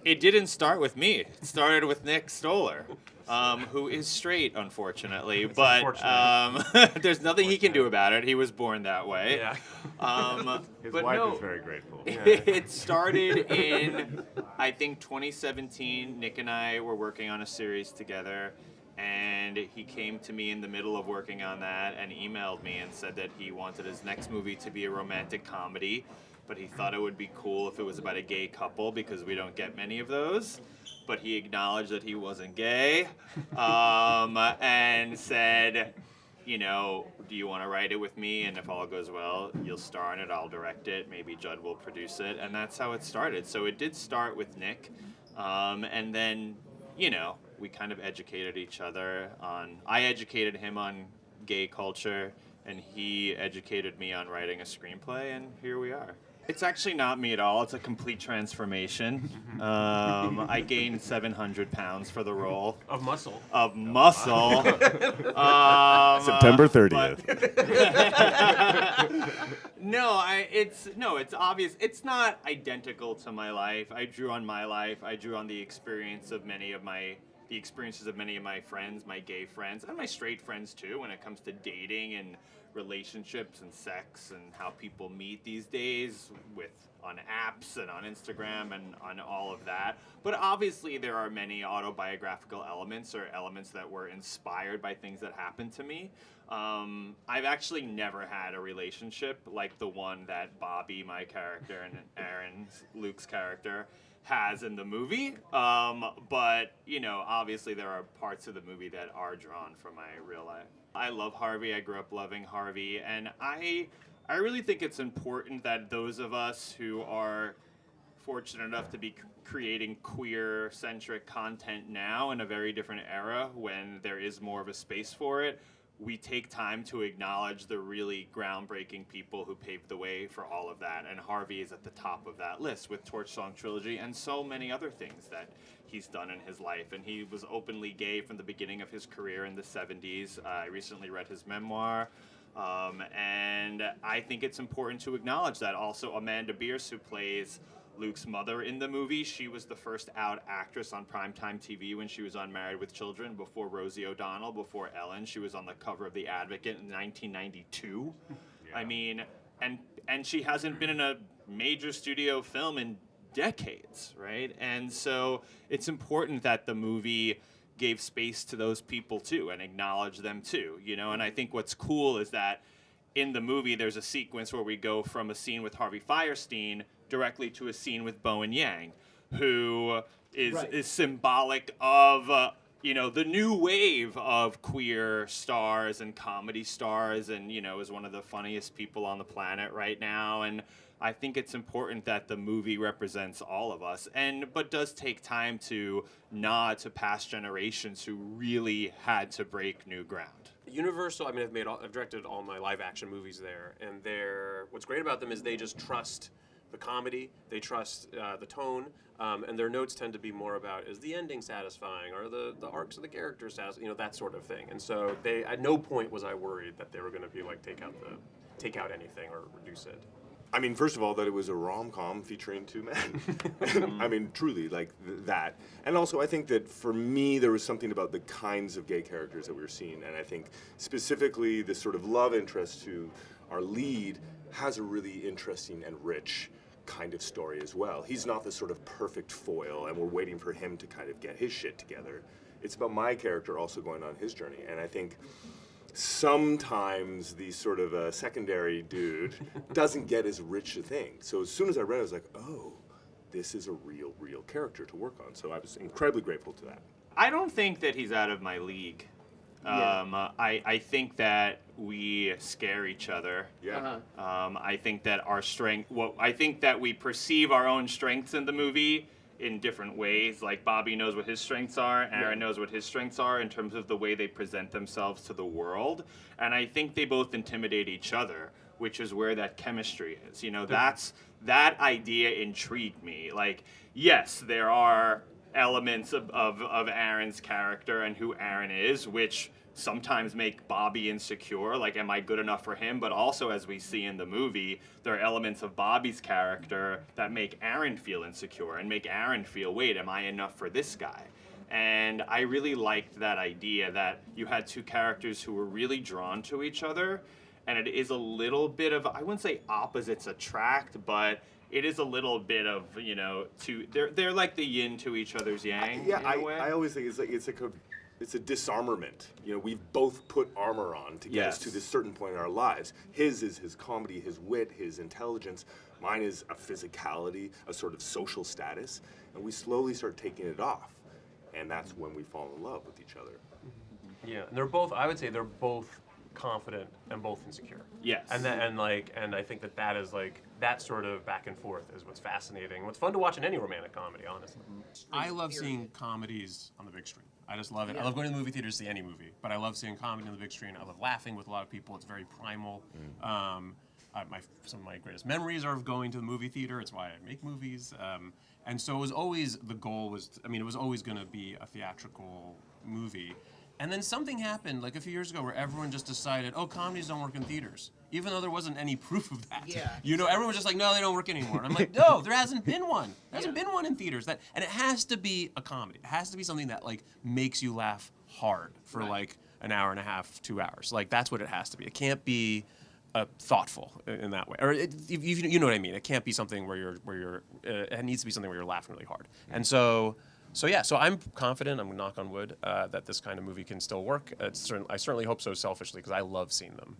It didn't start with me. It started with Nick Stoller, who is straight, unfortunately. But there's nothing he can do about it. He was born that way. Yeah. His But wife no, is very grateful. it started in, I think, 2017. Nick and I were working on a series together, and he came to me in the middle of working on that and emailed me and said that he wanted his next movie to be a romantic comedy, but he thought it would be cool if it was about a gay couple because we don't get many of those. But he acknowledged that he wasn't gay, and said, you know, do you want to write it with me? And if all goes well, you'll star in it, I'll direct it, maybe Judd will produce it. And that's how it started. So it did start with Nick. And then, you know, we kind of educated each other on, I educated him on gay culture, and he educated me on writing a screenplay, and here we are. It's actually not me at all. It's a complete transformation. I gained 700 pounds for the role. Of muscle. Of muscle. September 30th. It's obvious. It's not identical to my life. I drew on my life. I drew on the experiences of many of my friends, my gay friends, and my straight friends too, when it comes to dating and relationships and sex and how people meet these days on apps and on Instagram and on all of that. But obviously there are many autobiographical elements or elements that were inspired by things that happened to me. I've actually never had a relationship like the one that Bobby, my character, and Aaron, Luke's character, has in the movie. But, you know, obviously there are parts of the movie that are drawn from my real life. I love Harvey. I grew up loving Harvey. And I really think it's important that those of us who are fortunate enough to be creating queer-centric content now in a very different era when there is more of a space for it, we take time to acknowledge the really groundbreaking people who paved the way for all of that. And Harvey is at the top of that list with Torch Song Trilogy and so many other things that he's done in his life. And he was openly gay from the beginning of his career in the 70s. I recently read his memoir. And I think it's important to acknowledge that. Also, Amanda Bierce, who plays Luke's mother in the movie, she was the first out actress on primetime TV when she was on Married with Children, before Rosie O'Donnell, before Ellen. She was on the cover of The Advocate in 1992. Yeah. I mean, and she hasn't been in a major studio film in decades, right? And so it's important that the movie gave space to those people too and acknowledged them too, you know? And I think what's cool is that in the movie there's a sequence where we go from a scene with Harvey Fierstein directly to a scene with Bowen Yang, who is symbolic of you know, the new wave of queer stars and comedy stars, and, you know, is one of the funniest people on the planet right now. And I think it's important that the movie represents all of us, but does take time to nod to past generations who really had to break new ground. Universal, I mean, I've directed all my live action movies there, and what's great about them is they just trust the comedy, they trust the tone, and their notes tend to be more about, is the ending satisfying, or the arcs of the characters satisfying, you know, that sort of thing. And so at no point was I worried that they were going to be like take out anything or reduce it. I mean, first of all, that it was a rom-com featuring two men. I mean, truly, like that. And also, I think that for me, there was something about the kinds of gay characters that we were seeing. And I think specifically this sort of love interest to our lead has a really interesting and rich kind of story as well. He's not the sort of perfect foil, and we're waiting for him to kind of get his shit together. It's about my character also going on his journey. And I think sometimes the sort of secondary dude doesn't get as rich a thing. So as soon as I read it, I was like, oh, this is a real character to work on. So I was incredibly grateful to that. I don't think that he's out of my league. Yeah. I think that we scare each other. Yeah. I think that I think that we perceive our own strengths in the movie in different ways. Like Bobby knows what his strengths are, Aaron knows what his strengths are in terms of the way they present themselves to the world. And I think they both intimidate each other, which is where that chemistry is. You know, that idea intrigued me. Like, yes, there are elements of Aaron's character and who Aaron is, which sometimes make Bobby insecure, like am I good enough for him? But also, as we see in the movie, there are elements of Bobby's character that make Aaron feel insecure and make Aaron feel, wait, am I enough for this guy? And I really liked that idea that you had two characters who were really drawn to each other, and it is a little bit of, I wouldn't say opposites attract, but it is a little bit of, you know, they're like the yin to each other's yang. Yeah, in a way. I always think it's a disarmament. You know, we've both put armor on to get us to this certain point in our lives. His is his comedy, his wit, his intelligence. Mine is a physicality, a sort of social status, and we slowly start taking it off, and that's when we fall in love with each other. Yeah, and they're both. I would say they're both confident and both insecure. Yes. And I think that is like that sort of back and forth is what's fascinating. What's fun to watch in any romantic comedy, honestly. I love seeing comedies on the big screen. I just love it. I love going to the movie theater to see any movie, but I love seeing comedy on the big screen. I love laughing with a lot of people. It's very primal. Some of my greatest memories are of going to the movie theater. It's why I make movies. And so it was always, the goal was, it was always going to be a theatrical movie. And then something happened like a few years ago where everyone just decided, oh, comedies don't work in theaters. Even though there wasn't any proof of that. Yeah. You know, everyone was just like, no, they don't work anymore. And I'm like, no, there hasn't been one. There hasn't been one in theaters. And it has to be a comedy. It has to be something that like makes you laugh hard for like an hour and a half, 2 hours. Like that's what it has to be. It can't be thoughtful in that way, or you know what I mean. It can't be something where you're. It needs to be something where you're laughing really hard. And so I'm confident. I'm gonna knock on wood that this kind of movie can still work. I certainly hope so, selfishly, because I love seeing them.